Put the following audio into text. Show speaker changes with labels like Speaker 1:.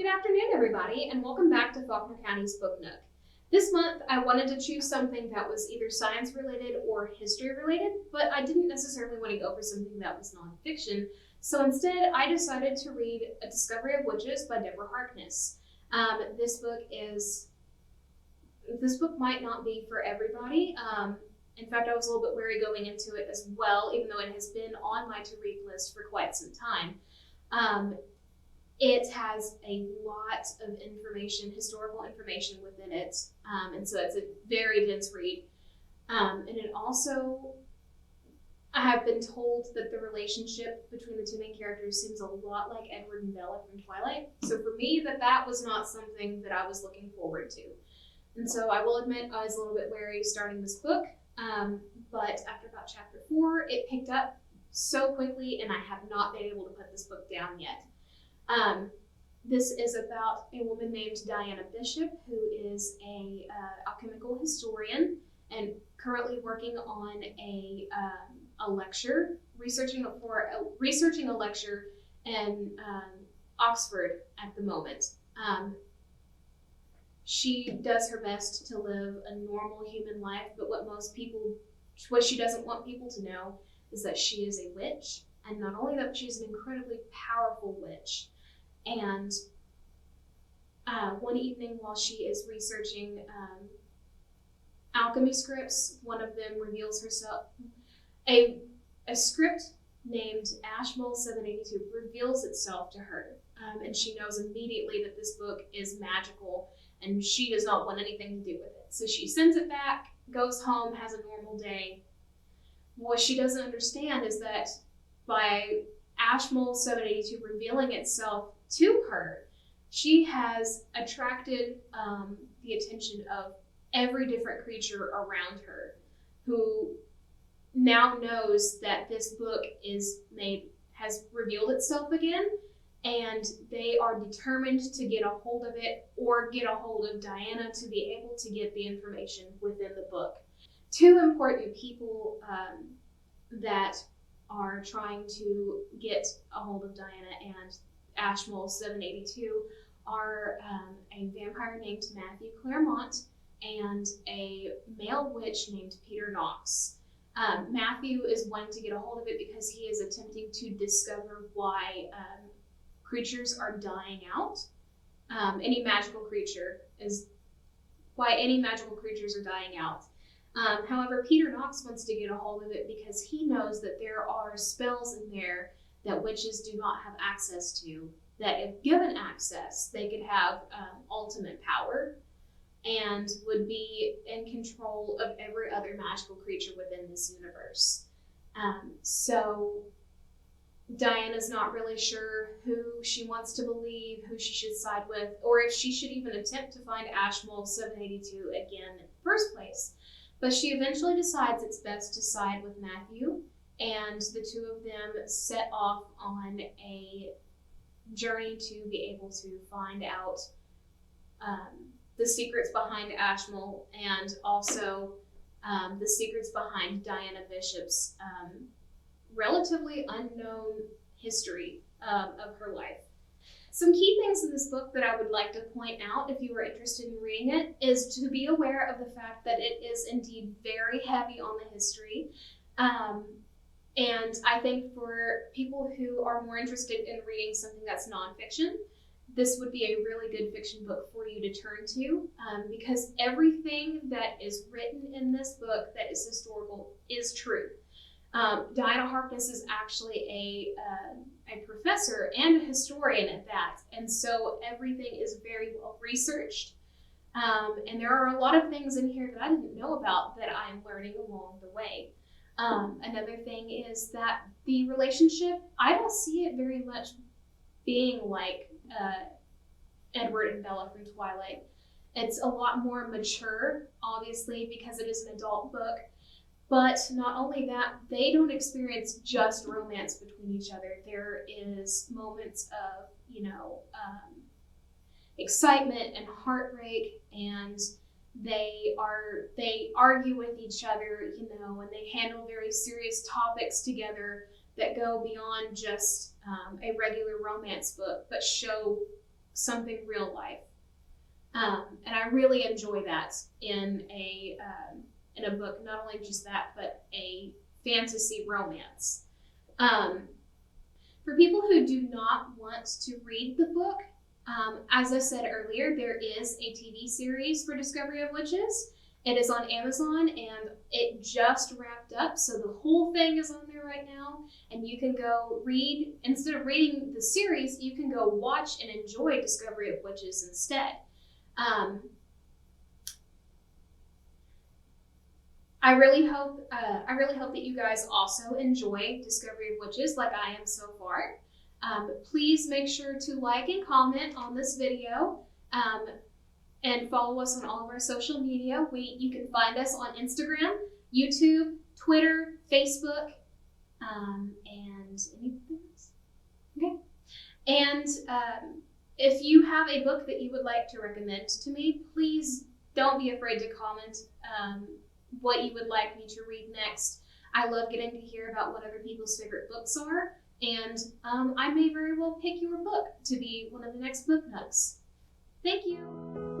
Speaker 1: Good afternoon, everybody, and welcome back to Faulkner County's Book Nook. This month, I wanted to choose something that was either science-related or history-related, but I didn't necessarily want to go for something that was nonfiction, so instead, I decided to read A Discovery of Witches by Deborah Harkness. This book might not be for everybody. In fact, I was a little bit wary going into it as well, even though it has been on my to-read list for quite some time. It has a lot of information, historical information within it, and so it's a very dense read. And it also, I have been told that the relationship between the two main characters seems a lot like Edward and Bella from Twilight. So for me, that was not something that I was looking forward to. And so I will admit I was a little bit wary starting this book, but after about chapter 4, it picked up so quickly, and I have not been able to put this book down yet. This is about a woman named Diana Bishop, who is a alchemical historian and currently working on a lecture, researching a lecture in Oxford at the moment. She does her best to live a normal human life, but what she doesn't want people to know is that she is a witch, and not only that, she's an incredibly powerful witch. And one evening while she is researching alchemy scripts, one of them reveals herself. A script named Ashmole 782 reveals itself to her, and she knows immediately that this book is magical, and she does not want anything to do with it. So she sends it back, goes home, has a normal day. What she doesn't understand is that by Ashmole 782 revealing itself to her, she has attracted the attention of every different creature around her, who now knows that this book has revealed itself again, and they are determined to get a hold of it or get a hold of Diana to be able to get the information within the book. Two important people that are trying to get a hold of Diana and Ashmole 782 are a vampire named Matthew Claremont and a male witch named Peter Knox. Matthew is wanting to get a hold of it because he is attempting to discover why creatures are dying out. Why any magical creatures are dying out. However, Peter Knox wants to get a hold of it because he knows that there are spells in there that witches do not have access to, that if given access, they could have ultimate power and would be in control of every other magical creature within this universe. So Diana's not really sure who she wants to believe, who she should side with, or if she should even attempt to find Ashmole 782 again in the first place. But she eventually decides it's best to side with Matthew, and the two of them set off on a journey to be able to find out the secrets behind Ashmole, and also the secrets behind Diana Bishop's relatively unknown history of her life. Some key things in this book that I would like to point out if you are interested in reading it is to be aware of the fact that it is indeed very heavy on the history. And I think for people who are more interested in reading something that's nonfiction, this would be a really good fiction book for you to turn to, because everything that is written in this book that is historical is true. Diana Harkness is actually a professor and a historian at that, and so everything is very well researched. And there are a lot of things in here that I didn't know about that I'm learning along the way. Another thing is that the relationship, I don't see it very much being like Edward and Bella from Twilight. It's a lot more mature, obviously, because it is an adult book. But not only that, they don't experience just romance between each other. There is moments of, excitement and heartbreak, and they argue with each other, and they handle very serious topics together that go beyond just a regular romance book, but show something real life. And I really enjoy that in a book, not only just that, but a fantasy romance. For people who do not want to read the book, as I said earlier, there is a TV series for Discovery of Witches. It is on Amazon and it just wrapped up, so the whole thing is on there right now, and you can go read, instead of reading the series, you can go watch and enjoy Discovery of Witches instead. I really hope that you guys also enjoy Discovery of Witches like I am so far. Please make sure to like and comment on this video, and follow us on all of our social media. You can find us on Instagram, YouTube, Twitter, Facebook, and anything else. Okay. And if you have a book that you would like to recommend to me, please don't be afraid to comment what you would like me to read next. I love getting to hear about what other people's favorite books are, and I may very well pick your book to be one of the next book nooks. Thank you.